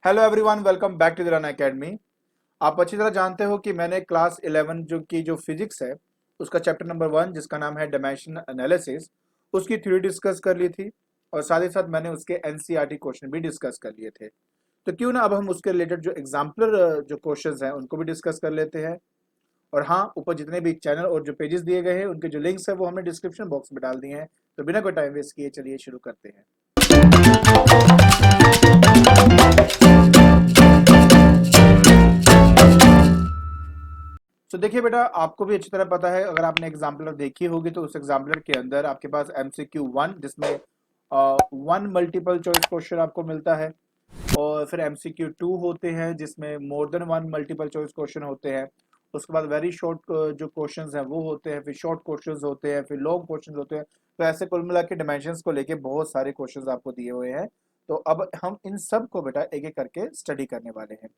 Hello everyone, welcome back to the run academy. आप अच्छी तरह जानते हो कि मैंने क्लास 11 जो फिजिक्स है उसका चैप्टर नंबर 1 जिसका नाम है डायमेंशन एनालिसिस, उसकी थ्योरी डिस्कस कर ली थी। और साथ ही साथ मैंने उसके एनसीईआरटी क्वेश्चन भी डिस्कस कर लिए थे। तो क्यों ना अब हम उसके रिलेटेड जो एग्जाम्पलर जो क्वेश्चंस हैं उनको भी डिस्कस कर लेते हैं। और हाँ, ऊपर जितने भी चैनल और जो पेजेस दिए गए हैं उनके जो लिंक्स है वो हमने डिस्क्रिप्शन बॉक्स में डाल दिए हैं। तो बिना कोई टाइम वेस्ट किए चलिए शुरू करते हैं। तो देखिए बेटा, आपको भी अच्छी तरह पता है, अगर आपने एग्जाम्पलर देखी होगी तो उस एग्जाम्पलर के अंदर आपके पास MCQ 1 जिसमें 1 मल्टीपल चॉइस क्वेश्चन आपको मिलता है, और फिर MCQ 2 होते हैं जिसमें more than 1 multiple choice question होते हैं। उसके बाद वेरी शॉर्ट जो क्वेश्चंस हैं वो होते हैं, फिर शॉर्ट क्वेश्चंस होते हैं, फिर लॉन्ग क्वेश्चंस होते हैं। तो ऐसे कुल मिला के डायमेंशंस को लेके बहुत सारे क्वेश्चंस आपको दिए हुए हैं। तो अब हम इन सब को बेटा एक एक करके स्टडी करने वाले हैं।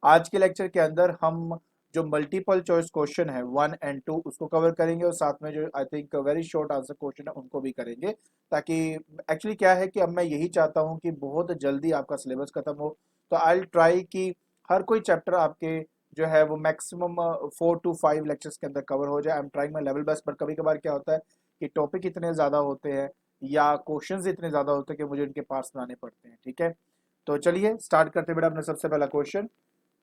आज के लेक्चर के अंदर हम जो मल्टीपल चॉइस क्वेश्चन है 1 और 2 उसको कवर करेंगे, और साथ में जो I think very short answer question है उनको भी करेंगे। ताकि एक्चुअली क्या है कि अब मैं यही चाहता हूँ कि बहुत जल्दी आपका सिलेबस खत्म हो। तो आई ट्राई कि हर कोई चैप्टर आपके जो है वो मैक्सिमम 4 to 5 लेक्चर्स के अंदर कवर हो जाए। I am trying my level best, पर कभी कभार क्या होता है कि टॉपिक इतने ज़्यादा होते हैं या क्वेश्चंस इतने ज़्यादा होते हैं कि मुझे इनके पार्ट्स बनाने पड़ते हैं। ठीक है, तो चलिए स्टार्ट करते हैं बेटा अपना सबसे पहला क्वेश्चन।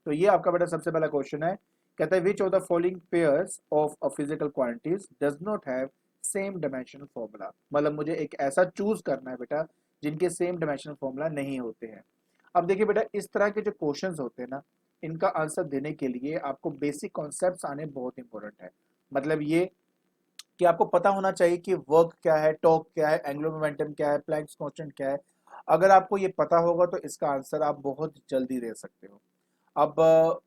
तो ये आपका बेटा सबसे पहला क्वेश्चन है। कहता है which of the following pairs of a physical quantities does not have same dimensional formula. मतलब मुझे एक ऐसा चूज करना है बेटा जिनके सेम डायमेंशनल फॉर्मूला नहीं होते हैं। अब देखिए बेटा, इस तरह के जो क्वेश्चंस होते हैं ना, इनका आंसर देने के लिए आपको बेसिक कॉन्सेप्ट्स आने बहुत इंपॉर्टेंट है। मतलब ये कि आपको पता होना चाहिए कि वर्क क्या है, टॉर्क क्या है, एंगुलर मोमेंटम क्या है, प्लैंक्स कांस्टेंट क्या है। अगर आपको ये पता होगा तो इसका आंसर आप बहुत जल्दी दे सकते हो। अब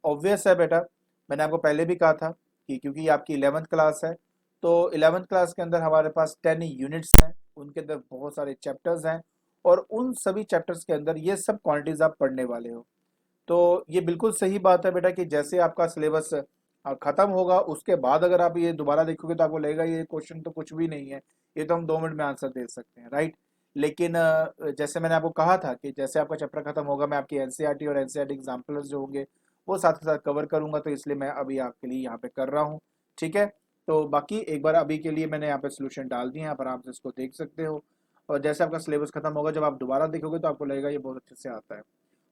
ऑब्वियस है बेटा, मैंने आपको पहले भी कहा था कि क्योंकि ये आपकी 11th क्लास है, तो 11th क्लास के अंदर हमारे पास 10 यूनिट्स हैं, उनके अंदर बहुत सारे चैप्टर्स हैं, और उन सभी चैप्टर्स के अंदर ये सब क्वांटिटीज आप पढ़ने वाले हो। तो ये बिल्कुल सही बात है बेटा कि जैसे आपका सिलेबस खत्म होगा उसके बाद अगर आप ये दोबारा देखोगे तो आपको लगेगा ये क्वेश्चन तो कुछ भी नहीं है, ये तो हम 2 मिनट में आंसर दे सकते हैं, राइट। लेकिन जैसे मैंने आपको कहा था कि जैसे आपका चैप्टर खत्म होगा मैं आपकी एनसीईआरटी और एनसीईआरटी एग्जाम्पल्स जो होंगे वो साथ के साथ कवर करूंगा, तो इसलिए मैं अभी आपके लिए यहाँ पे कर रहा हूँ। ठीक है, तो बाकी एक बार अभी के लिए मैंने यहाँ पे सोल्यूशन डाल दिए हैं, आप आराम से इसको देख सकते हो। और जैसे आपका सिलेबस खत्म होगा जब आप दोबारा देखोगे तो आपको लगेगा ये बहुत अच्छे से आता है।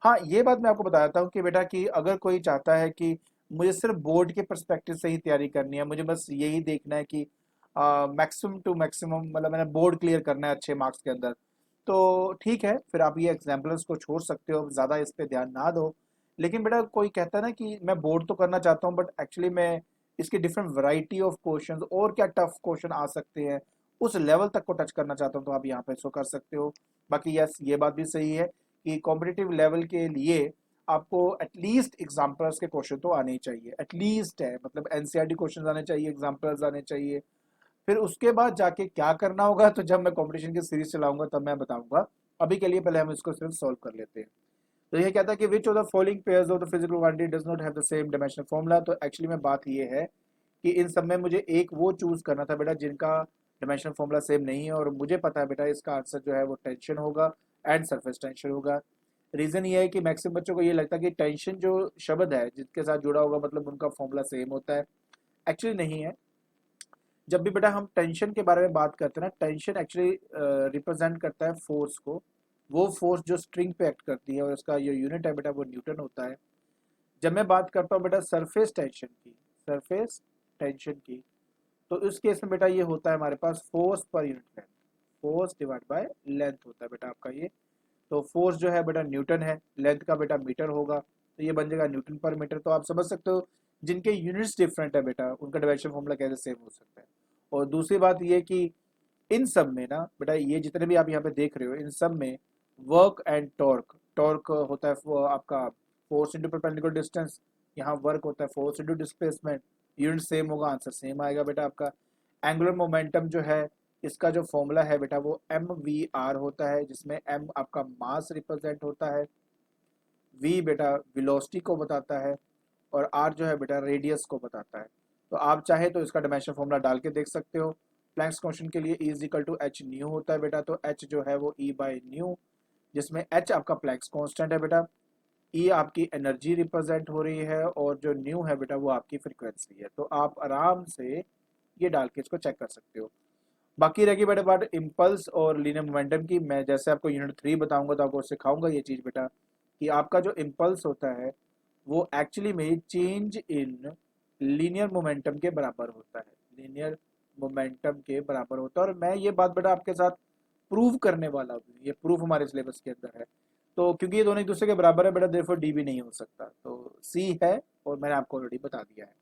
हाँ, ये बात मैं आपको बताता हूँ कि बेटा कि अगर कोई चाहता है कि मुझे सिर्फ बोर्ड के पर्सपेक्टिव से ही तैयारी करनी है, मुझे बस यही देखना है कि मैक्सिमम टू मैक्सिमम मतलब मैंने बोर्ड क्लियर करना है अच्छे मार्क्स के अंदर, तो ठीक है, फिर आप ये एग्जाम्पल्स को छोड़ सकते हो, ज़्यादा इस पे ध्यान ना दो। लेकिन बेटा कोई कहता है ना कि मैं बोर्ड तो करना चाहता हूँ बट एक्चुअली मैं इसकी डिफरेंट वैरायटी ऑफ क्वेश्चंस और क्या टफ क्वेश्चन आ सकते हैं उस लेवल तक को टच करना चाहता हूँ, तो आप यहाँ पे इसको कर सकते हो। बाकी यस, ये बात भी सही है कि कॉम्पिटिटिव लेवल के लिए आपको एटलीस्ट एग्जाम्पल्स के क्वेश्चन तो आने ही चाहिए, एटलीस्ट है मतलब एनसीईआरटी क्वेश्चन आने चाहिए, एग्जाम्पल्स आने चाहिए। फिर उसके बाद जाके क्या करना होगा तो जब मैं कंपटीशन की सीरीज चलाऊंगा तब मैं बताऊंगा। अभी के लिए पहले हम इसको सिर्फ सॉल्व कर लेते हैं। तो ये कहता है कि which of the following pairs of the physical quantity does not have the same dimensional formula. तो एक्चुअली में बात ये है कि इन सब में मुझे एक वो चूज करना था बेटा जिनका डायमेंशनल फॉर्मूला सेम नहीं है, और मुझे पता है बेटा इसका आंसर जो है वो टेंशन होगा एंड सरफेस टेंशन होगा। रीजन ये है कि मैक्सिमम बच्चों को ये लगता है कि टेंशन जो शब्द है जिसके साथ जुड़ा होगा मतलब उनका फॉर्मूला सेम होता है। एक्चुअली नहीं है। जब भी बेटा हम टेंशन के बारे में बात करते हैं ना, टेंशन एक्चुअली रिप्रेजेंट करता है फोर्स को, वो फोर्स जो स्ट्रिंग पे एक्ट करती है, और उसका जो यूनिट है बेटा वो न्यूटन होता है। जब मैं बात करता हूँ बेटा सरफेस टेंशन की, तो इस केस में बेटा ये होता है हमारे पास force per unit length, force divide by length होता है बेटा आपका ये। तो फोर्स जो है बेटा न्यूटन है, लेंथ का बेटा मीटर होगा, तो ये बन जाएगा न्यूटन पर मीटर। तो आप समझ सकते हो जिनके यूनिट्स डिफरेंट है बेटा उनका डायमेंशन फॉर्मूला कैसे सेम हो सकता है। और दूसरी बात ये कि इन सब में ना बेटा ये जितने भी आप यहाँ पे देख रहे हो इन सब में वर्क एंड टॉर्क, टॉर्क होता है वो आपका फोर्स इंटू परपेंडिकुलर डिस्टेंस, यहाँ वर्क होता है force into displacement. Unit same होगा, आंसर सेम आएगा बेटा आपका। एंगुलर मोमेंटम जो है इसका जो फॉर्मूला है बेटा वो MVR होता है, जिसमें M आपका मास रिप्रेजेंट होता है, V बेटा वेलोसिटी को बताता है, और R जो है बेटा रेडियस को बताता है। तो आप चाहे तो इसका डायमेंशन फॉर्मूला डाल के देख सकते हो। प्लैंक्स कांस्टेंट के लिए E is equal to H nu होता है बेटा, तो H जो है वो E बाई न्यू, जिसमें H आपका प्लैंक्स कांस्टेंट है बेटा, ई आपकी एनर्जी रिप्रेजेंट हो रही है और जो न्यू है बेटा वो आपकी फ्रीक्वेंसी है। तो आप आराम से ये डाल के इसको चेक कर सकते हो। बाकी रहेगी बेटा बात इम्पल्स और लीनियर मोमेंटम की। मैं जैसे आपको यूनिट 3 बताऊंगा तो आपको सिखाऊंगा ये चीज़ बेटा कि आपका जो इम्पल्स होता है वो एक्चुअली में चेंज इन लीनियर मोमेंटम के बराबर होता है, लीनियर मोमेंटम के बराबर होता है। और मैं ये बात बेटा आपके साथ प्रूव करने वाला हूँ, ये प्रूफ हमारे सिलेबस के अंदर है। तो क्योंकि ये दोनों एक दूसरे के बराबर है बेटा, देयरफॉर डी भी नहीं हो सकता, तो सी है और मैंने आपको ऑलरेडी बता दिया है।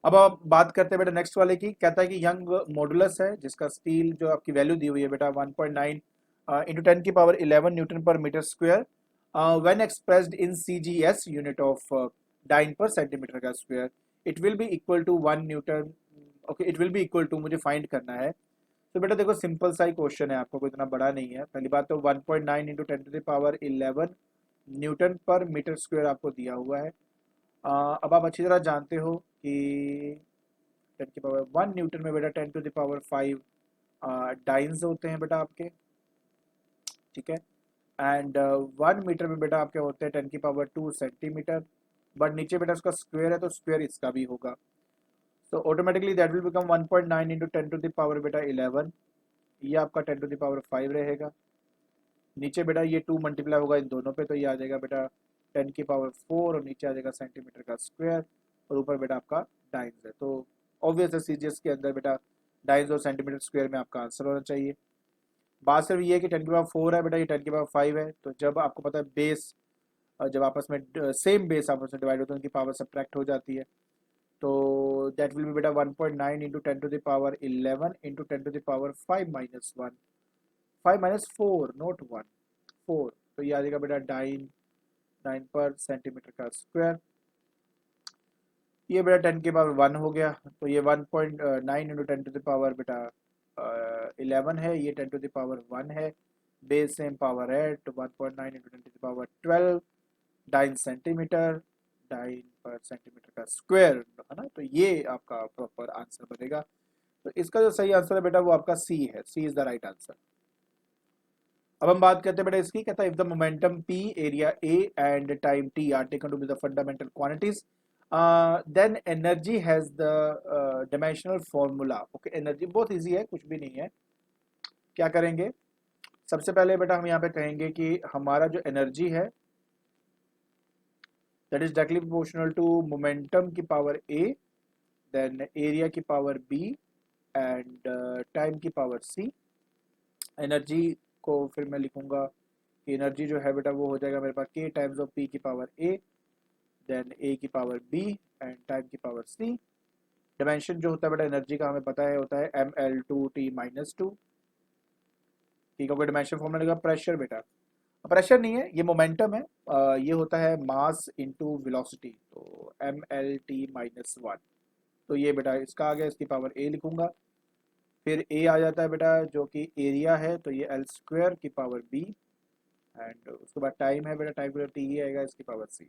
अब आप बात करते हैं बेटा नेक्स्ट वाले की। कहता है कि यंग मॉडुलस है जिसका स्टील जो आपकी वैल्यू दी हुई है बेटा 1.9 इंटू 10 की पावर 11 न्यूटन पर metre square when expressed in CGS unit of dyne पर सेंटीमीटर का square it will be equal to 1 newton. Okay, it will be equal to मुझे फाइंड करना है। तो बेटा देखो सिंपल सा ही क्वेश्चन है, आपको कोई इतना बड़ा नहीं है। पहली बात तो 1.9 into 10 to the power 11 newton पर मीटर स्क्वायर आपको दिया हुआ है। अब आप अच्छी तरह जानते हो कि 10 की पावर 1 न्यूटन में बेटा 10 टू द पावर 5 डाइन्स होते हैं बेटा आपके, ठीक है। एंड 1 मीटर में बेटा आपके होते हैं 10 की पावर 2 सेंटीमीटर। बट नीचे बेटा उसका स्क्वायर है तो स्क्वायर इसका भी होगा। तो automatically that will become 1.9 into 10 to the power बेटा 11, ये आपका 10 टू द पावर 5 रहेगा। नीचे बेटा ये 2 मल्टीप्लाई होगा इन दोनों पे तो ये आ जाएगा बेटा 10 की पावर 4 और नीचे आ जाएगा सेंटीमीटर का स्क्वायर और ऊपर बेटा आपका डाइन्स है। तो ऑब्वियस है सीजीएस के अंदर बेटा डाइन्स और सेंटीमीटर स्क्वायर में आपका आंसर होना चाहिए। बात सिर्फ ये है कि 10 की पावर 4 है बेटा, ये 10 की पावर 5 है, तो जब आपको पता है बेस जब आपस में सेम बेस आपस में डिवाइड होते हैं उनकी पावर सब्ट्रैक्ट हो जाती है। तो दैट विल बी बेटा 1.9 into 10 to the power 11 into 10 to the power 5 minus 1, 5 minus 4 not 1, 4। तो ये आ जाएगा बेटा 9 पर सेंटीमीटर का स्क्वायर। ये बेटा 10 के पावर 1 हो गया, तो ये 1.9 इंटू 10 टू द पावर बेटा 11 है, ये 10 टू द पावर 1 है, बेस सेम पावर है तो 1.9 into 10 to the power 12 9 centimetre, 9 पर सेंटीमीटर का स्क्वायर है ना। तो ये आपका प्रॉपर आंसर बनेगा। तो इसका जो सही आंसर है बेटा वो आपका सी है, C is the right answer. अब हम बात करते हैं बेटा इसकी। कहता है if the momentum p area a and time t are taken to be the fundamental quantities then energy has the dimensional formula. Okay, energy बहुत इजी है, कुछ भी नहीं है। क्या करेंगे, सबसे पहले बेटा हम यहाँ पे कहेंगे कि हमारा जो एनर्जी है that is directly proportional to momentum की पावर a, देन एरिया की पावर b एंड टाइम की पावर c। एनर्जी को फिर मैं लिखूंगा कि एनर्जी जो है बेटा वो हो जाएगा मेरे पास k टाइम्स ऑफ p की पावर a, देन a की पावर b एंड टाइम की पावर c। डायमेंशन जो होता है बेटा एनर्जी का हमें पता है होता है ml2t माइनस 2, ठीक है। डायमेंशन फॉर्मूला लगा प्रेशर बेटा, प्रेशर नहीं है ये मोमेंटम है, ये होता है मास इनटू वेलोसिटी, तो mlt माइनस 1। तो ये बेटा इसका आ गया, इसकी पावर a लिखूंगा। फिर a आ जाता है बेटा जो कि एरिया है, तो ये l स्क्वायर की पावर b एंड उसके बाद टाइम है बेटा, टाइम t ही आएगा इसकी पावर c।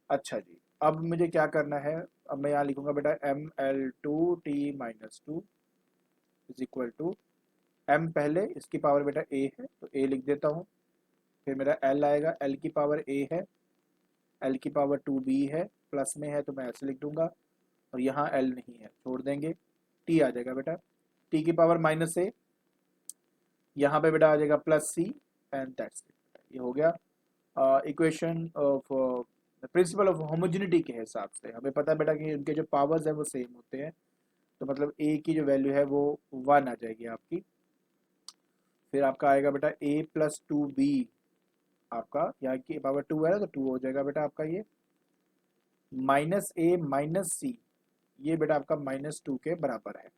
अच्छा जी, अब मुझे क्या करना है, अब मैं यहाँ लिखूंगा बेटा ml2t minus 2 is equal to m, पहले इसकी पावर बेटा a है तो a लिख देता हूँ। फिर मेरा l आएगा, l की पावर a है, l की पावर 2b है, प्लस में है तो मैं ऐसे लिख दूंगा और यहाँ l नहीं है छोड़ देंगे, t आ जाएगा बेटा, t की पावर माइनस a, यहाँ पे बेटा आ जाएगा plus c and that's it. ये हो गया equation of principle of homogeneity के हिसाब से हमें पता है बेटा कि उनके जो पावर्स हैं वो सेम होते हैं, तो मतलब a की जो वैल्यू है वो 1 आ जाएगी आपकी। फिर आपका आएगा बेटा a प्लस 2b, आपका यहाँ की पावर 2 है ना तो 2 हो जाएगा बेटा आपका ये, माइनस a माइनस c, ये बेटा आपका माइनस 2 के बराबर है।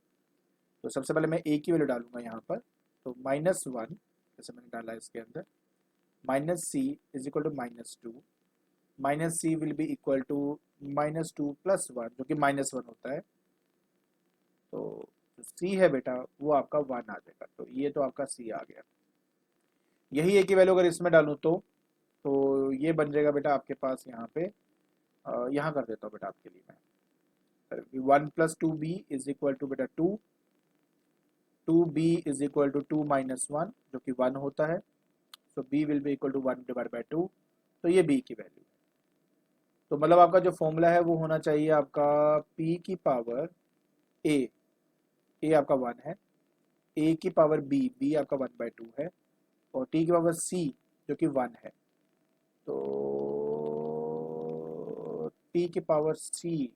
तो सबसे पहले मैं a की वैल्यू डालूंगा यहाँ पर, तो माइनस 1 जैसे मैंने डाला इसके अंदर, minus c is equal to minus 2, minus c will be equal to minus 2 plus 1 जो कि माइनस 1 होता है। तो जो c है बेटा वो आपका 1 आ जाएगा, तो ये तो आपका c आ गया। यही a की वैल्यू अगर इसमें डालूँ तो ये बन जाएगा बेटा आपके पास यहाँ पे, यहाँ कर देता हूँ बेटा आपके लिए मैं, 1 plus 2b is equal to बेटा 2, 2b is equal to 2 minus 1 जो कि 1 होता है, so b will be equal to 1 divided by 2 तो ये बी की वैल्यू है। तो मतलब आपका जो फॉर्मूला है वो होना चाहिए आपका p की पावर ए आपका 1 है, a की पावर b आपका 1/2 है, और t की पावर c जो कि 1 है। तो t की पावर c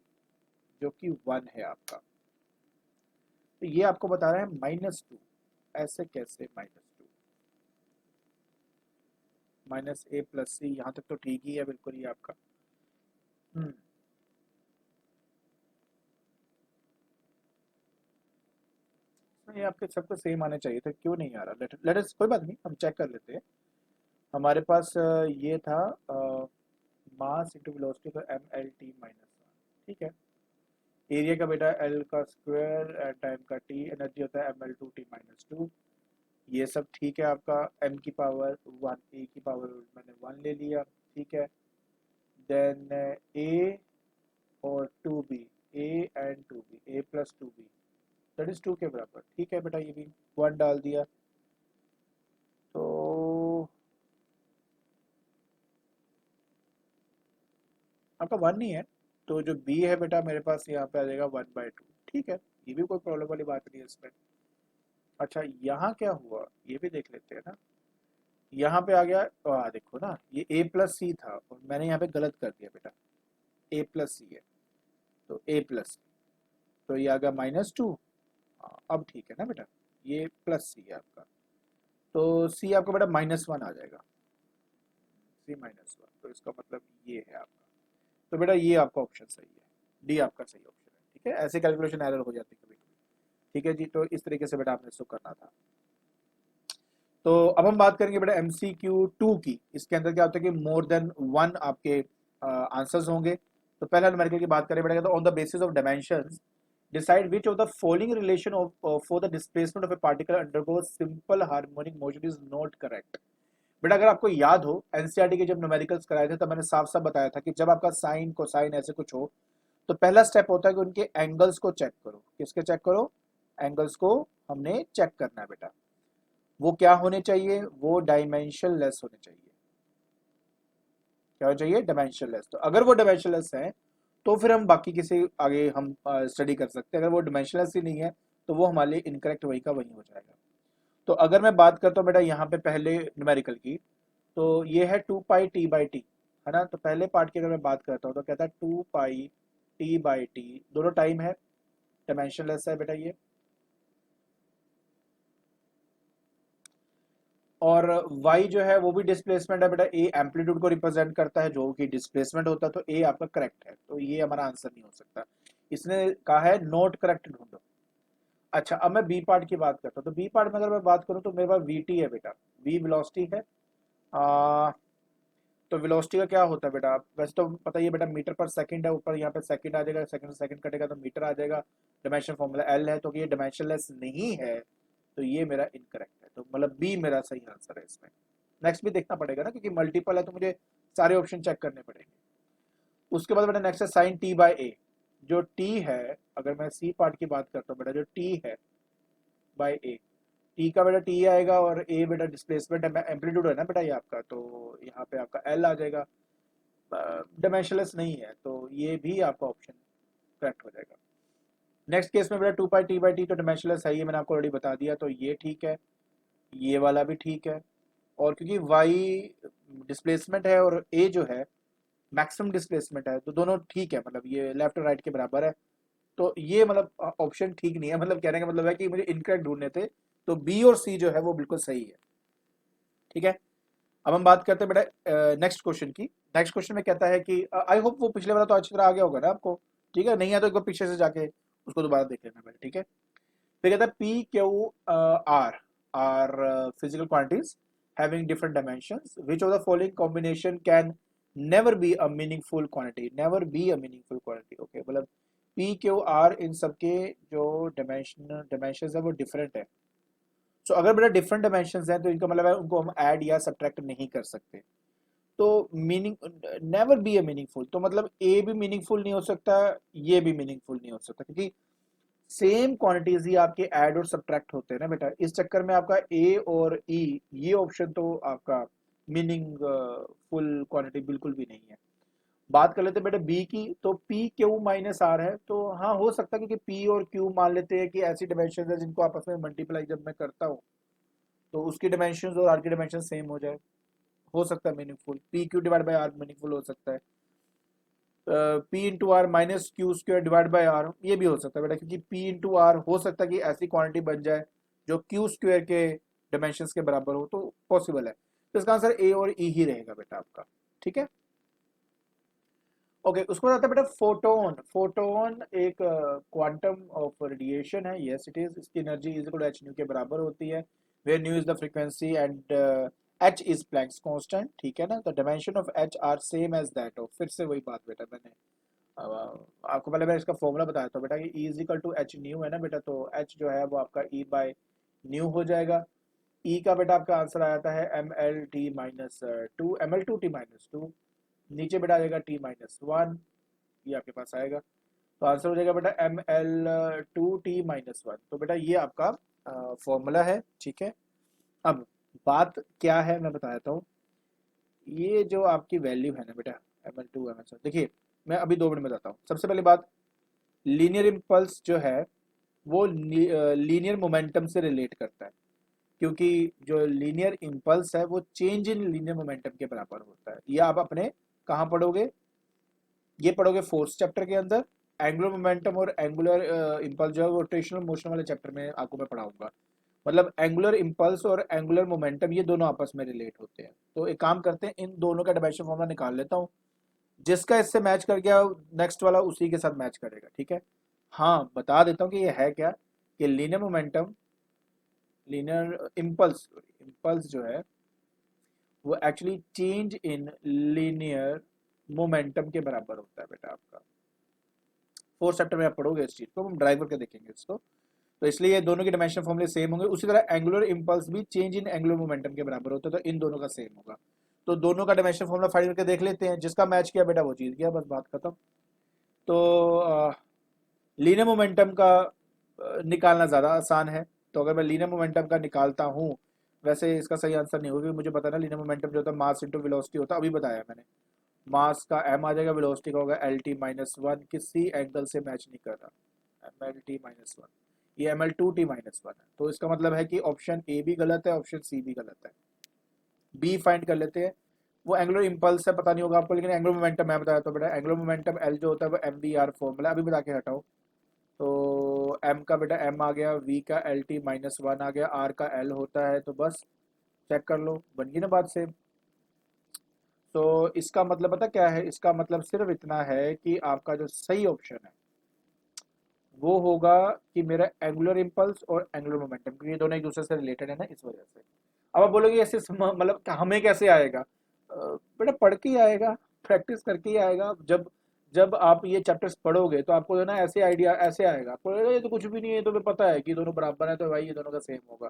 जो कि 1 है आपका, तो ये आपको बता रहा है -2। ऐसे कैसे -2? -a + c, यहाँ तक तो ठीक ही है बिल्कुल ये आपका। ये आपके सबको सेम आने चाहिए थे, क्यों नहीं आ रहा? लेट अस, कोई बात नहीं, हम चेक कर लेते हैं। हमारे पास ये था मास इंटू वेलोसिटी, तो mlt - 1, ठीक है। एरिया का बेटा l का स्क्वायर, टाइम का t, एनर्जी होता है ml2t - 2। ये सब ठीक है आपका। m की पावर 1, a की पावर मैंने 1 ले लिया, ठीक है। देन a और 2b, a and 2b, a + 2b that is 2 के बराबर, ठीक है बेटा। ये भी 1 डाल दिया, तो आपका 1 नहीं है, तो जो b है बेटा मेरे पास यहाँ पे आ जाएगा 1/2, ठीक है। ये भी कोई प्रॉब्लम वाली बात नहीं है इसमें। अच्छा, यहाँ क्या हुआ ये भी देख लेते हैं ना। यहाँ पे आ गया, देखो ना, ये a + c था और मैंने यहाँ पे गलत कर दिया बेटा, a + c है, तो a + c, तो ये आ गया -2। अब ठीक है ना बेटा, ये +c है आपका, तो c आपका बेटा -1 आ जाएगा, c -1, तो इसका मतलब ये है आपका। तो बेटा ये आपका ऑप्शन सही है, डी आपका सही ऑप्शन है, ठीक है। ऐसे कैलकुलेशन एरर हो जाती है कभी कभी, ठीक है जी। तो इस तरीके से बेटा आपने इसको करना था। तो अब हम बात करेंगे बेटा MCQ 2 की। इसके अंदर क्या होता है कि मोर देन 1 आपके आंसर्स होंगे। तो पहला न्यूमेरिकल की बात करें बेटा, तो on the basis of dimensions decide which of the following relation of for the displacement of A particle undergoes simple harmonic motion is not correct. बेटा अगर आपको याद हो, एनसीईआरटी के जब न्यूमेरिकल्स कराए थे तब मैंने साफ साफ बताया था कि जब आपका साइन कोसाइन ऐसे कुछ हो, तो पहला स्टेप होता है कि उनके एंगल्स को चेक करो। किसके चेक करो? एंगल्स को हमने चेक करना है बेटा। वो क्या होने चाहिए? वो डायमेंशन लेस होने चाहिए। क्या होना चाहिए? Dimension less. तो अगर वो डायमेंशन लेस है तो फिर हम बाकी किसी आगे हम स्टडी कर सकते हैं। अगर वो डायमेंशन लेस ही नहीं है तो वो हमारे लिए इनकरेक्ट वही का वही हो जाएगा। तो अगर मैं बात करता हूँ बेटा यहाँ पे पहले न्यूमेरिकल की, तो ये है 2πt/t, है ना। तो पहले पार्ट की अगर मैं बात करता हूँ तो कहता है 2πt/t, दोनों टाइम है, डायमेंशन लेस है बेटा ये। और y जो है वो भी डिस्प्लेसमेंट है बेटा। a एम्पलीट्यूड को रिप्रेजेंट करता है जो कि डिस्प्लेसमेंट होता है, तो a आपका करेक्ट है, तो ये हमारा आंसर नहीं हो सकता। इसने कहा है नोट करेक्ट ढूंढो। अच्छा, अब मैं बी पार्ट की बात करता हूँ। तो बी पार्ट में अगर मैं बात करूँ तो मेरे पास vt है बेटा, v वेलोसिटी है। आ, तो वेलोसिटी का क्या होता है बेटा? वैसे तो पता ही है बेटा, मीटर पर सेकंड है, ऊपर यहाँ पे सेकंड आ जाएगा, सेकंड से सेकंड कटेगा तो मीटर आ जाएगा। डायमेंशन फॉर्मूला एल है, तो ये डायमेंशनलेस नहीं है, तो ये मेरा इनकरेक्ट है। तो मतलब बी मेरा सही आंसर है इसमें। नेक्स्ट भी देखना पड़ेगा ना, क्योंकि मल्टीपल है तो मुझे सारे ऑप्शन चेक करने पड़ेंगे। उसके बाद बेटा नेक्स्ट है साइन t/a। जो t है, अगर मैं सी पार्ट की बात करता हूँ बेटा, जो t है बाय ए, टी का बेटा टी आएगा, और ए बेटा डिस्प्लेसमेंट है, एम्पलीट्यूड है ना बेटा ये आपका, तो यहाँ पे आपका एल आ जाएगा। डायमेंशनलेस नहीं है, तो ये भी आपका ऑप्शन करेक्ट हो जाएगा। नेक्स्ट केस में बेटा 2πt/t, तो डायमेंशनलेस है, ये मैंने आपको ऑलरेडी बता दिया, तो ये ठीक है, ये वाला भी ठीक है। और क्योंकि y डिस्प्लेसमेंट है और a जो है मैक्सिमम डिस्प्लेसमेंट है, तो दोनों ठीक है, मतलब ये लेफ्ट और राइट के बराबर है। तो ये मतलब ऑप्शन ठीक नहीं है, मतलब कहने का मतलब है कि मुझे इनकरेक्ट ढूंढने थे, तो बी और सी जो है वो बिल्कुल सही है, ठीक है। अब हम बात करते हैं बेटा नेक्स्ट क्वेश्चन की। नेक्स्ट क्वेश्चन में कहता है कि आई होप वो पिछले वाला तो अच्छी तरह आ गया होगा ना आपको, ठीक है। नहीं है तो एक बार पीछे से जाके उसको दोबारा देख लेना बेटा, ठीक है। फिर कहता है P Q R are physical quantities having different dimensions, which of the following combination can never be a meaningful quantity? never be a meaningful quantity, okay। मतलब p q r इन सबके जो dimensions है वो different है। so अगर बेटा different dimensions हैं तो इनका मतलब है उनको हम add या subtract नहीं कर सकते। तो meaning never be A meaningful, तो मतलब ए भी मीनिंगफुल नहीं हो सकता, ये भी मीनिंगफुल नहीं हो सकता, क्योंकि सेम क्वांटिटीज ही आपके ऐड और सब्ट्रैक्ट होते हैं ना बेटा। इस चक्कर में आपका ए और ई ये ऑप्शन तो आपका मीनिंगफुल क्वांटिटी बिल्कुल भी नहीं है। बात कर लेते हैं बेटा बी की, तो पी क्यू माइनस आर है, तो हाँ हो सकता है क्योंकि पी और क्यू मान लेते हैं कि ऐसी डिमेंशन है जिनको आपस में मल्टीप्लाई जब मैं करता हूँ तो उसकी डिमेंशन और आर की डिमेंशन सेम हो सकता है meaningful, P Q divide by R meaningful हो सकता है। P into R minus Q square divide by R ये भी हो सकता है बेटा, क्योंकि पी इंटू आर हो सकता है कि ऐसी क्वांटिटी बन जाए जो क्यू स्क्वायर के डिमेंशंस के बराबर हो, तो पॉसिबल है। तो इसका आंसर ए और ई ही रहेगा बेटा आपका, ठीक है। ओके उसको आता है बेटा फोटोन। फोटोन एक क्वांटम ऑफ रेडिएशन है, यस इट इज। इसकी energy is equal to H nu के बराबर होती है, where nu is the frequency and H is Planck's constant, ठीक है ना। The dimension of H are same as that of, फिर से वही बात बेटा मैंने आपको पहले मैं इसका फॉर्मूला बताया था बेटा कि E is equal to H nu है ना बेटा, तो एच जो है वो आपका E बाय न्यू हो जाएगा। E का बेटा आपका आंसर आ जाता है M L T minus two, M L two T minus two, नीचे बेटा आ जाएगा टी माइनस वन, ये आपके पास आएगा। तो आंसर हो जाएगा बेटा M L two T minus one. तो बेटा ये आपका फॉर्मूला है, ठीक है। अब बात क्या है मैं बता देता हूँ। ये जो आपकी वैल्यू है ना बेटा M L two M L, देखिए मैं अभी 2 मिनट में बताता हूँ। सबसे पहली बात, लीनियर इम्पल्स जो है वो लीनियर मोमेंटम से रिलेट करता है, क्योंकि जो लीनियर इम्पल्स है वो चेंज इन लीनियर मोमेंटम के बराबर होता है। ये आप अपने कहाँ पढ़ोगे, ये पढ़ोगे फोर्थ चैप्टर के अंदर। एंगुलर मोमेंटम और एंगुलर इम्पल्स जो है वो रोटेशनल मोशन वाले चैप्टर में आपको मैं पढ़ाऊंगा। मतलब एंगुलर इम्पल्स और एंगुलर मोमेंटम ये दोनों आपस में रिलेट होते हैं। तो एक काम करते हैं, इन दोनों का डायमेंशन फॉर्मूला निकाल लेता हूँ, जिसका इससे मैच कर गया नेक्स्ट वाला उसी के साथ मैच करेगा, ठीक है। हाँ बता देता हूँ कि ये है क्या, कि linear momentum, linear impulse, impulse जो है वो actually change in linear momentum के बराबर होता है बेटा आपका। फोर्थ चैप्टर में आप पढ़ोगे इस चीज को, हम ड्राइव करके देखेंगे इसको। तो इसलिए ये दोनों के डायमेंशन फॉर्मूले सेम होंगे। उसी तरह एंगुलर इम्पल्स भी चेंज इन एंगुलर मोमेंटम के बराबर होता है, तो इन दोनों का सेम होगा। तो दोनों का डायमेंशन फॉर्मूला फाइंड करके देख लेते हैं, जिसका मैच किया बेटा वो जीत गया, बस बात खत्म। तो लीनियर मोमेंटम का निकालना ज़्यादा आसान है। तो अगर मैं लीनियर मोमेंटम का निकालता हूँ, वैसे इसका सही आंसर नहीं होगा, मुझे पता ना लीनियर मोमेंटम जो होता है मास इंटू वेलोसिटी होता है, अभी बताया मैंने। मास का एम आ जाएगा, वेलोसिटी का होगा एल टी माइनस वन, किसी एंगल से मैच नहीं कर रहा, M L T minus one, ये M L two T minus one है। तो इसका मतलब है कि ऑप्शन ए भी गलत है, ऑप्शन सी भी गलत है। बी फाइंड कर लेते हैं। वो एंगुलर इम्पल्स है, पता नहीं होगा आपको, लेकिन एंगुलर मोमेंटम मैं बताया तो बेटा एंगुलर मोमेंटम एल जो होता है वो एम बी आर फॉर्मूला अभी बता के हटाओ। तो एम का बेटा एम आ गया, वी का एल टी माइनस वन आ गया, आर का एल होता है, तो बस चेक कर लो, बन गई ना बात सेम। तो इसका मतलब पता क्या है, इसका मतलब सिर्फ इतना है कि आपका जो सही ऑप्शन है वो होगा कि मेरा एंगुलर इम्पल्स और एंगुलर मोमेंटम, क्योंकि ये दोनों एक दूसरे से रिलेटेड है ना, इस वजह से। अब आप बोलोगे ऐसे मतलब हमें कैसे आएगा, बेटा पढ़ के ही आएगा, प्रैक्टिस करके ही आएगा। जब जब आप ये चैप्टर्स पढ़ोगे तो आपको जो ना ऐसे आइडिया ऐसे आएगा, आपको लगेगा ये तो कुछ भी नहीं है, ये तो तुम्हें पता है कि दोनों बराबर है, तो भाई ये दोनों का सेम होगा।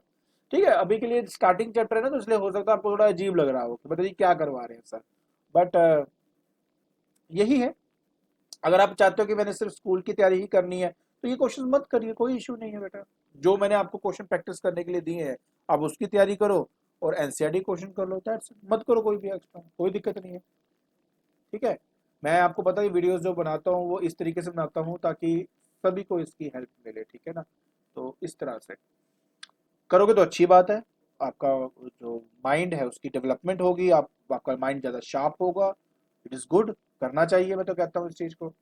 ठीक है, अभी के लिए स्टार्टिंग चैप्टर है ना, तो इसलिए हो सकता है आपको थोड़ा अजीब लग रहा हो कि बताइए क्या करवा रहे हैं सर, बट यही है। अगर आप चाहते हो कि मैंने सिर्फ स्कूल की तैयारी ही करनी है तो ये क्वेश्चन मत करिए, कोई इशू नहीं है बेटा। जो मैंने आपको क्वेश्चन प्रैक्टिस करने के लिए दिए हैं आप उसकी तैयारी करो, और एनसीईआरटी क्वेश्चन कर लो, दैट्स इट। मत करो कोई भी एक्स्ट्रा, कोई दिक्कत नहीं है, ठीक है। मैं आपको पता है वीडियोस जो बनाता हूँ वो इस तरीके से बनाता हूँ ताकि सभी को इसकी हेल्प मिले, ठीक है ना। तो इस तरह से करोगे तो अच्छी बात है, आपका जो माइंड है उसकी डेवलपमेंट होगी, आपका माइंड ज़्यादा शार्प होगा। इट इज़ गुड, करना चाहिए, मैं तो कहता हूँ इस चीज़ को।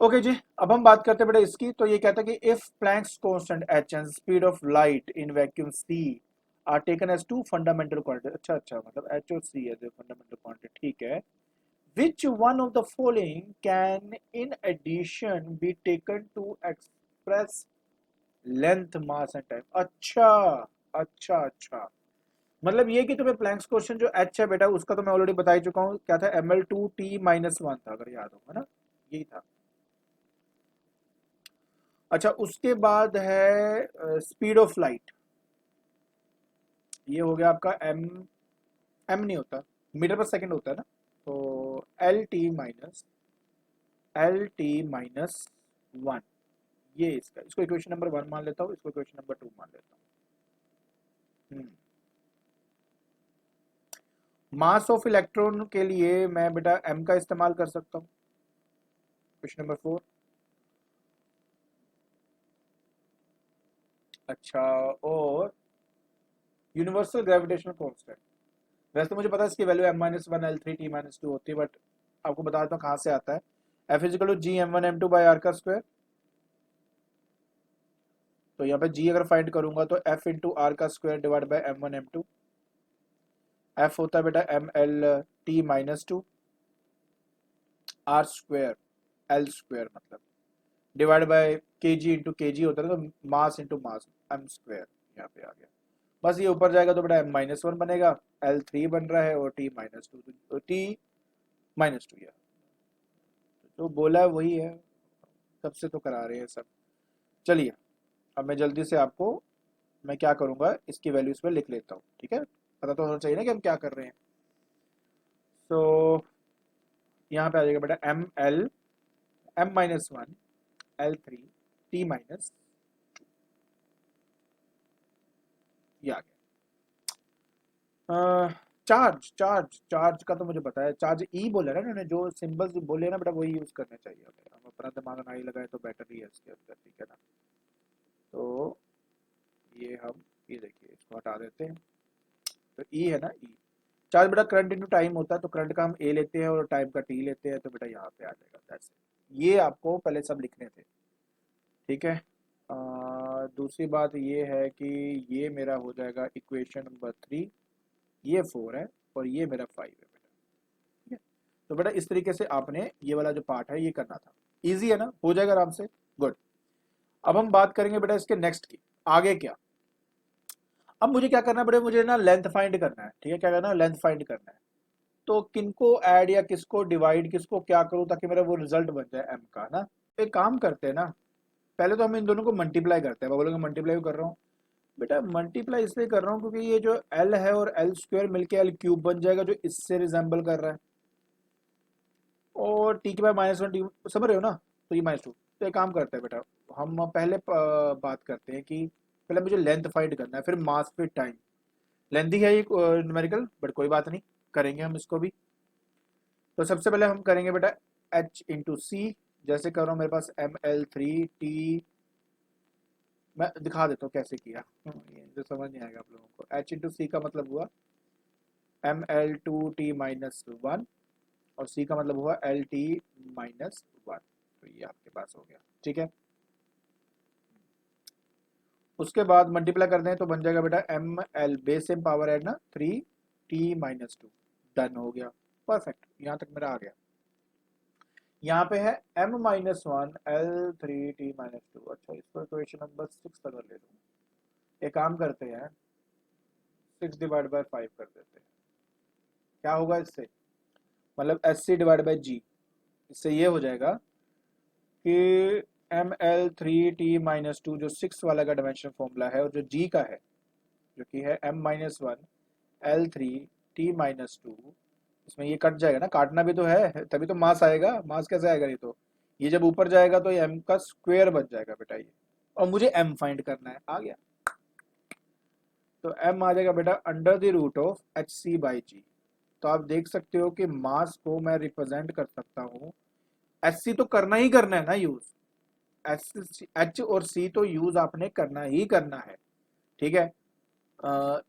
ओके जी, अब हम बात करते हैं बेटा इसकी। तो ये कहता है कि if Planck's constant H and speed of light in vacuum C are taken as two fundamental quantity, अच्छा अच्छा मतलब एच और सी है जो फंडामेंटल क्वांटिटी, ठीक है। Which one of the following can in addition be taken to express length mass and time, अच्छा अच्छा अच्छा। मतलब ये कि तुम्हें प्लैंक्स क्वेश्चन जो एच है बेटा उसका तो मैं ऑलरेडी बता ही चुका हूँ, क्या था, M L two T minus one था, अगर याद होगा ना, यही था। अच्छा उसके बाद है स्पीड ऑफ लाइट, ये हो गया आपका एम, एम नहीं होता, मीटर पर सेकंड होता है ना। तो एल टी माइनस वन, ये इसका, इसको इक्वेशन नंबर वन मान लेता हूँ, इसको इक्वेशन नंबर टू मान लेता हूँ। मास ऑफ इलेक्ट्रॉन के लिए मैं बेटा m का इस्तेमाल कर सकता हूँ। Question number 4। अच्छा, और यूनिवर्सल ग्रेविटेशनल कांस्टेंट, वैसे तो मुझे पता है इसकी वैल्यू m-1 L3 T-2 होती है, बट आपको बता देता हूँ कहाँ से आता है। F=G m1m2/r²। तो यहाँ पे G अगर फाइंड करूंगा तो F × r² divide by m1 m2। F होता है बेटा mL-T-2 r² L² मतलब डिवाइड बाय kg होता है, तो मास इंटू मास m²। यहाँ पे आ गया, बस ये ऊपर जाएगा तो बेटा m-1 बनेगा, L3 बन रहा है और T-2, तो T-2 यार जो बोला है वही है, तब से तो करा रहे हैं सब। चलिए अब मैं जल्दी से आपको मैं क्या करूंगा इसकी वैल्यू इस पर लिख लेता हूँ, ठीक है, पता तो होना चाहिए ना कि हम क्या कर रहे हैं। तो यहाँ पे आ जाएगा बेटा m-1 L3 T-2, ये आ गया। चार्ज चार्ज चार्ज का तो मुझे पता है, चार्ज ई बोला ना उन्होंने, जो सिंबल्स बोले ना बेटा वही यूज करने चाहिए हमें, हम अपना दिमाग ना ही लगाए तो बेटर ही है इसके अंदर, ठीक है ना। तो ये हम ये देखिए इसको हटा देते हैं, तो ई है ना, ई चार्ज बेटा करंट इनटू टाइम होता है, तो करंट का हम ए लेते हैं और टाइम का टी लेते हैं, तो बेटा यहाँ पे आ जाएगा दैट्स इट। ये आपको पहले सब लिखने थे, ठीक है। दूसरी बात ये है कि ये मेरा हो जाएगा इक्वेशन नंबर 3, ये 4 है और ये मेरा 5 है बेटा, ठीक है। तो बेटा इस तरीके से आपने ये वाला जो पार्ट है ये करना था, इजी है ना, हो जाएगा आराम से, गुड। अब हम बात करेंगे बेटा इसके नेक्स्ट की, आगे क्या। अब मुझे क्या करना है बेटा, मुझे ना लेंथ फाइंड करना है, ठीक है, क्या करना है, लेंथ फाइंड करना है। तो किनको ऐड या किसको डिवाइड किसको क्या करूं ताकि मेरा वो रिजल्ट बन जाए एम का ना। एक काम करते हैं ना, पहले तो हम इन दोनों को मल्टीप्लाई करते हैं, मैं बोलूँगा मल्टीप्लाई कर रहा हूँ बेटा, मल्टीप्लाई इसलिए कर रहा हूँ क्योंकि ये जो एल है और L² मिलके L³ बन जाएगा जो इससे रिजेंबल कर रहा है, और टी के बाद -1 टी, समझ रहे हो ना, तो ये -2। तो एक काम करते हैं बेटा, हम पहले बात करते हैं कि पहले मुझे लेंथ फाइंड करना है, फिर मास, फिर टाइम। लेंथी है ये न्यूमेरिकल, बट कोई बात नहीं, करेंगे हम इसको भी। तो सबसे पहले हम करेंगे बेटा H × C, जैसे कर रहा हूँ मेरे पास mL3T, मैं दिखा देता हूँ कैसे किया, ये जो समझ नहीं आएगा आप लोगों को। H × C का मतलब हुआ mL2T-1 और C का मतलब हुआ LT-1, तो ये आपके पास हो गया, ठीक है। उसके बाद मल्टीप्लाई कर दें तो बन जाएगा बेटा mL, बेस सेम पावर है ना 3T-2, डन हो गया, परफेक्ट, यहाँ तक मेरा आ गया। यहाँ पे है m-1 L3T-2, अच्छा इसको इक्वेशन नंबर 6 अगर ले लूँ, एक काम करते हैं 6 डिवाइड बाय 5 कर देते हैं, क्या होगा इससे, मतलब SC/G, इससे ये हो जाएगा कि mL3T-2 जो 6 वाला का डायमेंशन फॉर्मूला है और जो G का है जो कि है m-1 L3T-2, इसमें ये कट जाएगा ना, काटना भी तो है तभी तो मास आएगा, मास कैसे आएगा, नहीं तो ये जब ऊपर जाएगा तो ये m का स्क्वायर बन जाएगा बेटा ये, और मुझे m फाइंड करना है, आ गया। तो m आ जाएगा बेटा √HC/G। तो आप देख सकते हो कि मास को मैं रिप्रेजेंट कर सकता हूँ, HC तो करना ही करना है ना यूज, H और C तो यूज आपने करना ही करना है, ठीक है।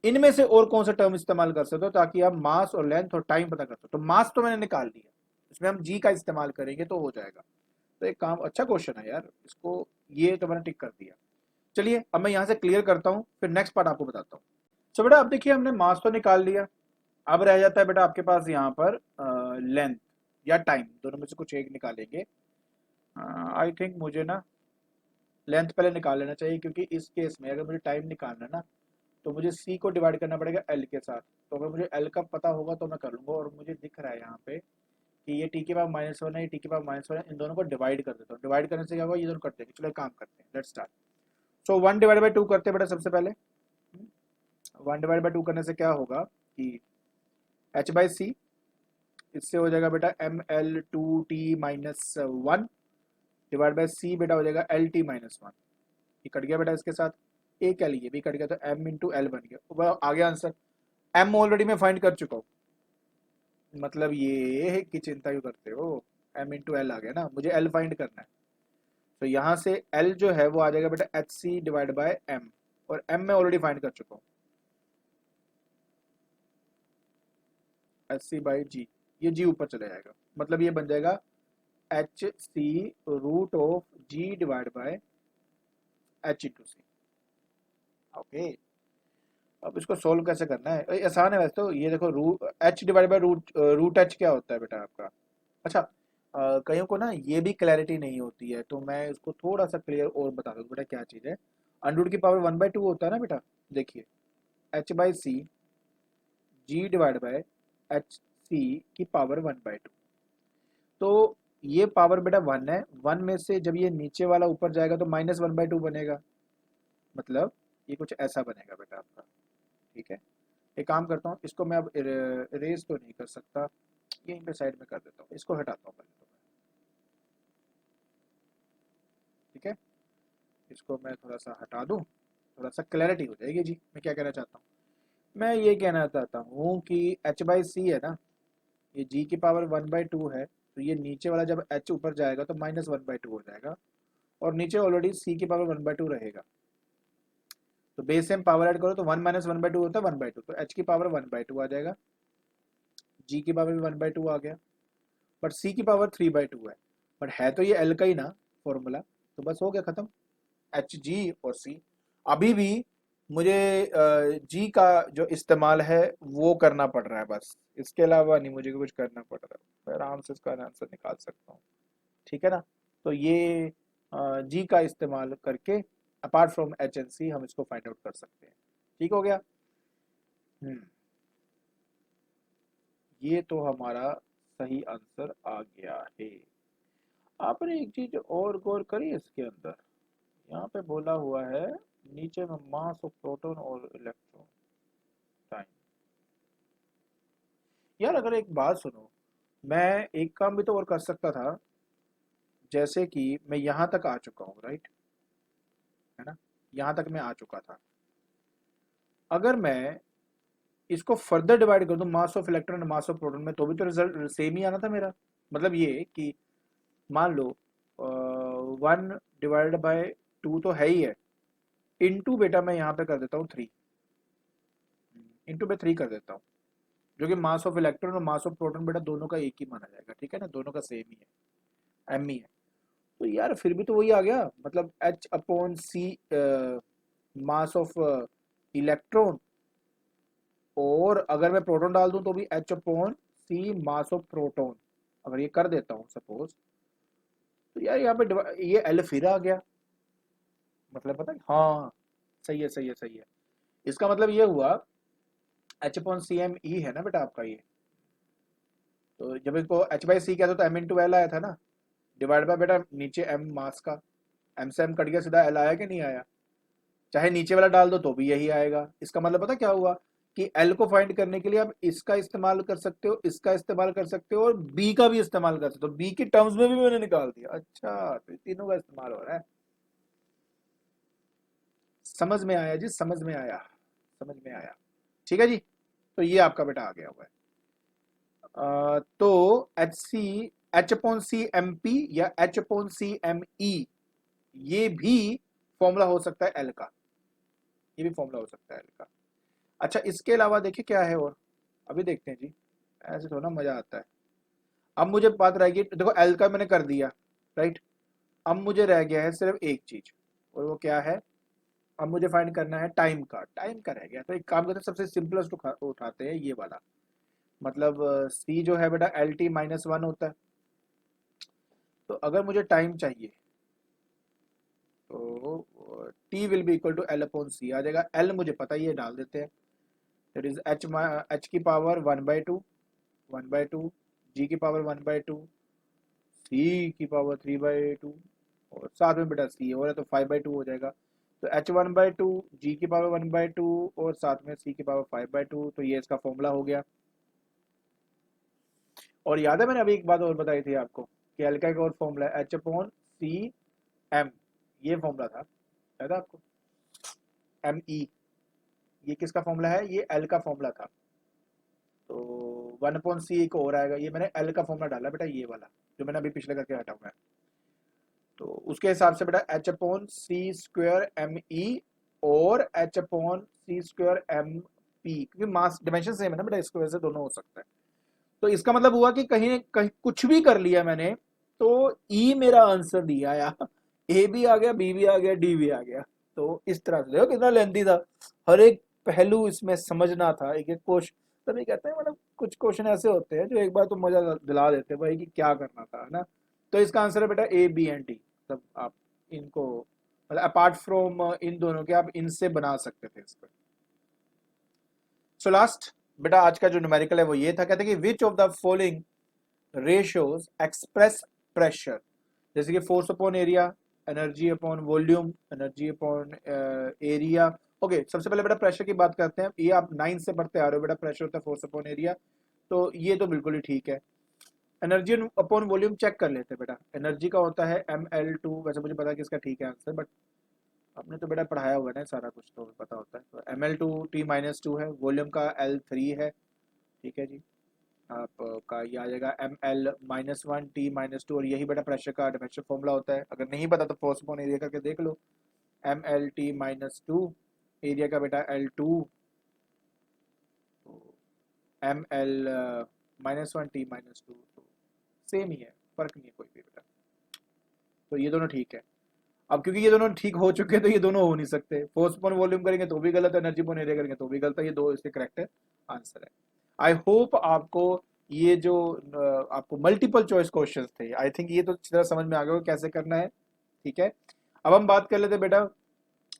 इनमें से और कौन सा टर्म इस्तेमाल कर सकते हो ताकि आप मास और लेंथ और टाइम पता कर सकते हो, तो मास तो मैंने निकाल लिया, इसमें हम जी का इस्तेमाल करेंगे तो हो जाएगा। तो एक काम, अच्छा क्वेश्चन है यार, इसको ये तो मैंने टिक कर दिया। चलिए अब मैं यहाँ से क्लियर करता हूँ, फिर नेक्स्ट पार्ट आपको बताता हूँ। तो बेटा अब देखिए हमने मास तो निकाल लिया, अब रह जाता है बेटा आपके पास यहाँ पर लेंथ या टाइम, दोनों में से कुछ एक निकालेंगे। आई थिंक मुझे ना लेंथ पहले निकाल लेना चाहिए, क्योंकि इस केस में अगर मुझे टाइम निकालना है ना तो मुझे सी को डिवाइड करना पड़ेगा एल के साथ, तो अगर मुझे एल का पता होगा तो मैं कर लूँगा, और मुझे दिख रहा है यहाँ पे कि ये टी के पावर -1 है, ये टी के पावर -1 है, इन दोनों को डिवाइड कर देता हूँ, डिवाइड करने से क्या होगा, ये दोनों कट देंगे। चलो एक काम करते हैं, लेट्स स्टार्ट। सो 1/2 करते हैं बेटा सबसे पहले, 1/2 करने से क्या होगा कि H/C, इससे हो जाएगा बेटा mL2T-1 डिवाइड बाय सी बेटा हो जाएगा LT-1, ये कट गया बेटा, इसके साथ एक एल ये भी कट गया, तो m × L बन गया, आ गया आंसर। m ऑलरेडी मैं फाइंड कर चुका हूँ, मतलब ये है कि चिंता क्यों करते हो, m इंटू एल आ गया ना, मुझे l फाइंड करना है। तो यहाँ से l जो है वो आ जाएगा बेटा H C divide by m, और m मैं ऑलरेडी फाइंड कर चुका हूँ, एच सी बाई जी, ये g ऊपर चला जाएगा, मतलब ये बन जाएगा H C root of g divide by h into C. Okay, अब इसको सोल्व कैसे करना है, आसान है वैसे तो, ये देखो root h divide by root h क्या होता है बेटा आपका। अच्छा, कईयों को ना ये भी क्लैरिटी नहीं होती है, तो मैं इसको थोड़ा सा क्लियर और बता दूँ बेटा क्या चीज़ है। अंडर की पावर 1/2 होता है ना बेटा, देखिए h by C G divide by H C की पावर 1/2। तो ये पावर बेटा 1 है, 1 में से जब ये नीचे वाला ऊपर जाएगा तो -1/2 बनेगा, मतलब ये कुछ ऐसा बनेगा बेटा आपका। ठीक है, एक काम करता हूँ, इसको मैं अब इरेज तो नहीं कर सकता, यहीं पे साइड में कर देता हूँ, इसको हटाता हूँ पहले तो मैं। ठीक है, इसको मैं थोड़ा सा हटा दूँ, थोड़ा सा क्लैरिटी हो जाएगी जी मैं क्या कहना चाहता हूँ। मैं ये कहना चाहता हूँ कि h बाई सी है ना, ये g की पावर 1/2 है, तो ये नीचे वाला जब h ऊपर जाएगा तो -1/2 हो जाएगा, और नीचे ऑलरेडी c की पावर 1/2 रहेगा, तो बेस से हम पावर ऐड करो तो 1 - 1/2 होता है 1/2, तो h की पावर 1/2 आ जाएगा, g की पावर भी 1/2 आ गया, बट c की पावर 3/2 है, बट है तो ये l का ही ना फॉर्मूला, तो बस हो गया खत्म, एच जी और सी। अभी भी मुझे जी का जो इस्तेमाल है वो करना पड़ रहा है बस, इसके अलावा नहीं मुझे कुछ करना पड़ रहा है, मैं आराम से इसका आंसर निकाल सकता हूँ। ठीक है ना, तो ये जी का इस्तेमाल करके apart from H N C हम इसको फाइंड आउट कर सकते हैं। ठीक हो गया। हम्म, ये तो हमारा सही आंसर आ गया है। आपने एक चीज और गौर करी इसके अंदर, यहाँ पे बोला हुआ है नीचे में मास ऑफ प्रोटॉन और इलेक्ट्रॉन टाइम। यार अगर एक बात सुनो, मैं एक काम भी तो और कर सकता था, जैसे कि मैं यहाँ तक आ चुका हूँ, राइट, है ना, यहाँ तक मैं आ चुका था, अगर मैं इसको फर्दर डिवाइड कर दूं मास ऑफ इलेक्ट्रॉन और मास ऑफ प्रोटॉन में, तो भी तो रिजल्ट सेम ही आना था मेरा। मतलब ये कि मान लो 1/2 तो है ही है, इनटू बेटा मैं यहाँ पे कर देता हूँ 3, इनटू पे 3 कर देता हूँ, जो कि मास ऑफ इलेक्ट्रॉन और मास ऑफ प्रोटॉन बेटा दोनों का एक ही माना जाएगा, ठीक है ना, दोनों का सेम ही है, एम ही है। तो यार फिर भी तो वही आ गया, मतलब H upon C mass of electron, और अगर मैं प्रोटॉन डाल दूं तो भी H upon C mass of proton, अगर ये कर देता हूँ सपोज, तो यार यहाँ पे ये एल फिर आ गया, मतलब पता है, हाँ सही है सही है सही है, इसका मतलब ये हुआ H upon C M E है ना बेटा आपका ये, तो जब इसको एच बाई सी कहते तो एम इंटू एल आया था ना, डिवाइड बाय बेटा नीचे एम मास का, एम से एम कट गया, सीधा एल आया कि नहीं आया, चाहे नीचे वाला डाल दो तो भी यही आएगा। इसका मतलब पता क्या हुआ कि एल को फाइंड करने के लिए आप इसका इस्तेमाल कर सकते हो, इसका इस्तेमाल कर सकते हो, और बी का भी इस्तेमाल कर सकते हो, बी के टर्म्स में भी मैंने निकाल दिया। अच्छा, तो तीनों का इस्तेमाल हो रहा है, समझ में आया जी, समझ में आया, समझ में आया। ठीक है जी, तो ये आपका बेटा आ गया हुआ है। तो H C H upon C M P या H upon C M E, ये भी फॉर्मूला हो सकता है एल का, ये भी फॉर्मूला हो सकता है एल का। अच्छा, इसके अलावा देखिए क्या है और, अभी देखते हैं जी, ऐसे थोड़ा मजा आता है। अब मुझे बात रह गई, देखो एल का मैंने कर दिया, राइट, अब मुझे रह गया है सिर्फ एक चीज, और वो क्या है, अब मुझे फाइंड करना है टाइम का, टाइम का रह गया, तो एक काम करते हैं सबसे सिंपलेस्ट उठाते हैं ये वाला, मतलब सी जो है बेटा एल टी -1 होता है, तो अगर मुझे टाइम चाहिए तो T will be equal to L upon C आ जाएगा, एल मुझे पता ही है, डाल देते हैं, दैट इज एच की पावर 1/2, 1/2, जी की पावर 1/2, सी की पावर 3/2, और साथ में बेटा सी हो रहा है तो 5/2 हो जाएगा, तो एच 1/2, जी की पावर 1/2, और साथ में सी की पावर 5/2, तो ये इसका फॉर्मूला हो गया। और याद है मैंने अभी एक बात और बताई थी आपको कि एल का एक और फॉर्मूला है एच अपॉन सी एम, ये फॉर्मूला था, याद है आपको, एम ई, ये किसका फॉर्मूला है, ये एल का फॉर्मूला था। तो 1/c एक और आएगा, ये मैंने एल का फॉर्मूला डाला बेटा, ये वाला जो मैंने अभी पिछले करके हटा हुआ है। तो उसके हिसाब से बेटा h/c² me और h/c² mp, क्योंकि मास डिमेंशन सेम है ना बेटा, इसकी वजह से दोनों हो सकता है। तो इसका मतलब हुआ कि कहीं कहीं कुछ भी कर लिया मैंने तो ई मेरा आंसर दिया आया, ए भी आ गया, बी भी आ गया, डी भी आ गया। तो इस तरह से देखो कितना लेंथी था, हर एक पहलू इसमें समझना था, एक एक क्वेश्चन। तभी कहते हैं मतलब कुछ क्वेश्चन ऐसे होते हैं जो एक बार तो मजा दिला देते हैं भाई कि क्या करना था, है ना। तो इसका आंसर है बेटा ए बी एंड डी। मतलब आप इनको मतलब अपार्ट फ्रॉम इन दोनों के आप इनसे बना सकते थे इसको। सो लास्ट बेटा आज का जो न्यूमेरिकल है वो ये था, कहते हैं कि which of the following ratios express pressure, जैसे कि force upon area, energy upon volume, energy upon area. Okay, सबसे पहले बेटा प्रेशर की बात करते हैं। ये आप 9 से पढ़ते आ रहे हो बेटा, प्रेशर होता है फोर्स अपॉन एरिया, तो ये तो बिल्कुल ही ठीक है। एनर्जी अपॉन वॉल्यूम चेक कर लेते हैं बेटा, एनर्जी का होता है ml2, वैसे मुझे पता है कि इसका ठीक है आंसर, बट आपने तो बेटा पढ़ाया होगा ना सारा कुछ, तो पता होता है। तो ml2 t-2 है, वॉल्यूम का l3 है, ठीक है जी। आपका ये आ जाएगा ml-1 t-2, और यही बेटा प्रेशर का डिफरेंशियल फॉर्मूला होता है। अगर नहीं पता तो फोर्स अपॉन एरिया करके देख लो, ml-t-2, एरिया का बेटा l2, ml-1 t-2, तो सेम ही है, फर्क नहीं है कोई भी बेटा। तो ये दोनों ठीक है। अब क्योंकि ये दोनों ठीक हो चुके हैं तो ये दोनों हो नहीं सकते, फोर्स अपॉन वॉल्यूम करेंगे तो भी गलत है, एनर्जी अपॉन एरिया करेंगे तो भी गलत है, ये दो इसके करेक्ट आंसर है। आई होप आपको ये जो आपको मल्टीपल चॉइस क्वेश्चंस थे, आई थिंक ये तो अच्छी तरह समझ में आ गया कैसे करना है, ठीक है। अब हम बात कर लेते हैं बेटा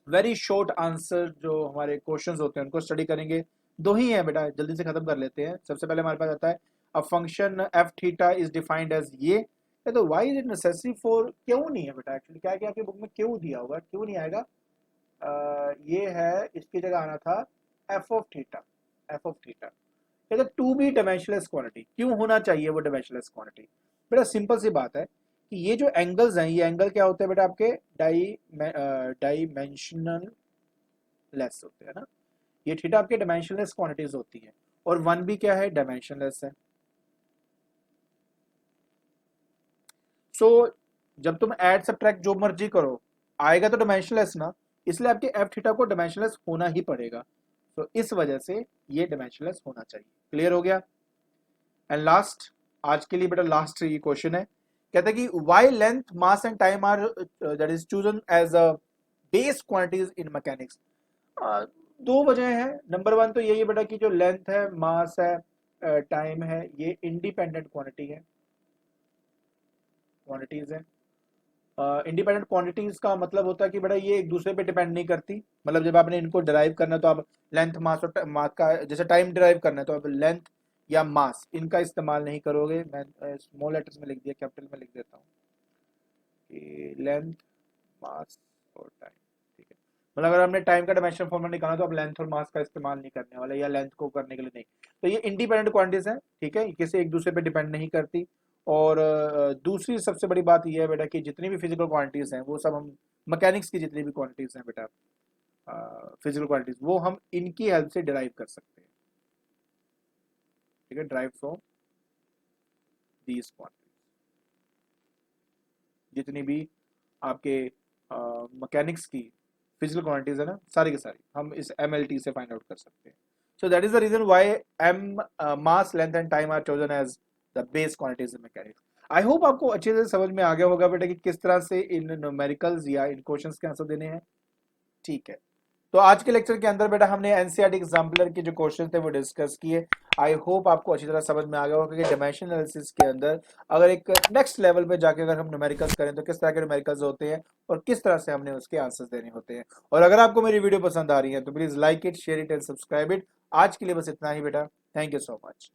वेरी शॉर्ट आंसर जो हमारे क्वेश्चंस होते हैं उनको स्टडी करेंगे। दो ही हैं बेटा, जल्दी से खत्म कर लेते हैं। सबसे पहले हमारे पास आता है a function F theta is defined as ये, तो why is it necessary for, क्यों नहीं है बेटा, एक्चुअली क्या है कि आपकी बुक में क्यों दिया होगा, क्यों नहीं आएगा। ये है, इसकी जगह आना था F of theta, F of theta. कहते टू बी डायमेंशनलेस क्वांटिटी, क्यों होना चाहिए वो डायमेंशनलेस क्वांटिटी। बेटा सिंपल सी बात है कि ये जो एंगल्स हैं, ये एंगल क्या होते हैं बेटा आपके डायमेंशनल लेस होते हैं ना, ये थीटा आपके डायमेंशनलेस क्वांटिटीज होती है, और वन भी क्या है, डायमेंशनलेस है। सो जब तुम ऐड सब्ट्रैक्ट जो मर्जी करो आएगा तो डायमेंशनलेस ना, इसलिए आपके एफ थीटा को डायमेंशनलेस होना ही पड़ेगा। तो इस वजह से ये डायमेंशनलेस होना चाहिए। क्लियर हो गया। एंड लास्ट, आज के लिए बेटा लास्ट ये क्वेश्चन है, कहता है कि why length mass and time are that is chosen as a base quantities in mechanics. दो वजह है। नंबर वन तो यही है बेटा कि जो लेंथ है, मास है, टाइम है, ये इंडिपेंडेंट क्वांटिटीज है। इंडिपेंडेंट क्वांटिटीज का मतलब होता है कि बेटा ये एक दूसरे पे डिपेंड नहीं करती। मतलब जब आपने इनको डिराइव करना है तो आप लेंथ मास और मास का, जैसे टाइम डिराइव करना है तो आप लेंथ या मास इनका इस्तेमाल नहीं करोगे। मैं स्मॉल लेटर्स में लिख दिया, कैपिटल में लिख देता हूँ कि लेंथ, मास और टाइम, ठीक है। मतलब अगर हमने टाइम का डायमेंशन फॉर्मूला निकालना तो आप लेंथ और मास का इस्तेमाल नहीं करने वाले, या लेंथ को करने के लिए नहीं। तो ये इंडिपेंडेंट क्वांटिटीज है, ठीक है, किसी एक दूसरे पे डिपेंड नहीं करती। और दूसरी सबसे बड़ी बात यह है बेटा कि जितनी भी फिजिकल क्वांटिटीज हैं वो सब हम मैकेनिक्स की जितनी भी क्वांटिटीज हैं बेटा, फिजिकल क्वांटिटीज, वो हम इनकी हेल्प से डिराइव कर सकते हैं, ठीक है, डिराइव फ्रॉम दीज क्वांटिटीज। जितनी भी आपके मैकेनिक्स की फिजिकल क्वांटिटीज है ना, सारी की सारी हम इस MLT से फाइंड आउट कर सकते हैं। So that is the reason why mass, length and time are chosen as the base quantities in mechanics. I hope आपको अच्छे से समझ में आ गया होगा बेटा कि किस तरह से इन न्यूमेरिकल्स या इन क्वेश्चंस के आंसर देने हैं, ठीक है। तो आज के लेक्चर के अंदर बेटा हमने एनसीईआरटी एग्जाम्पलर के जो क्वेश्चन थे वो डिस्कस किए। आई होप आपको अच्छी तरह समझ में आ गया होगा कि डायमेंशन एनालिसिस के अंदर अगर एक नेक्स्ट लेवल पे जाके अगर हम न्यूमेरिकल्स करें तो किस तरह के न्यूमेरिकल्स होते हैं और किस तरह से हमने उसके आंसर्स देने होते हैं। और अगर आपको मेरी वीडियो पसंद आ रही है तो please like it, share it and subscribe it. आज के लिए बस इतना ही बेटा, थैंक यू सो मच।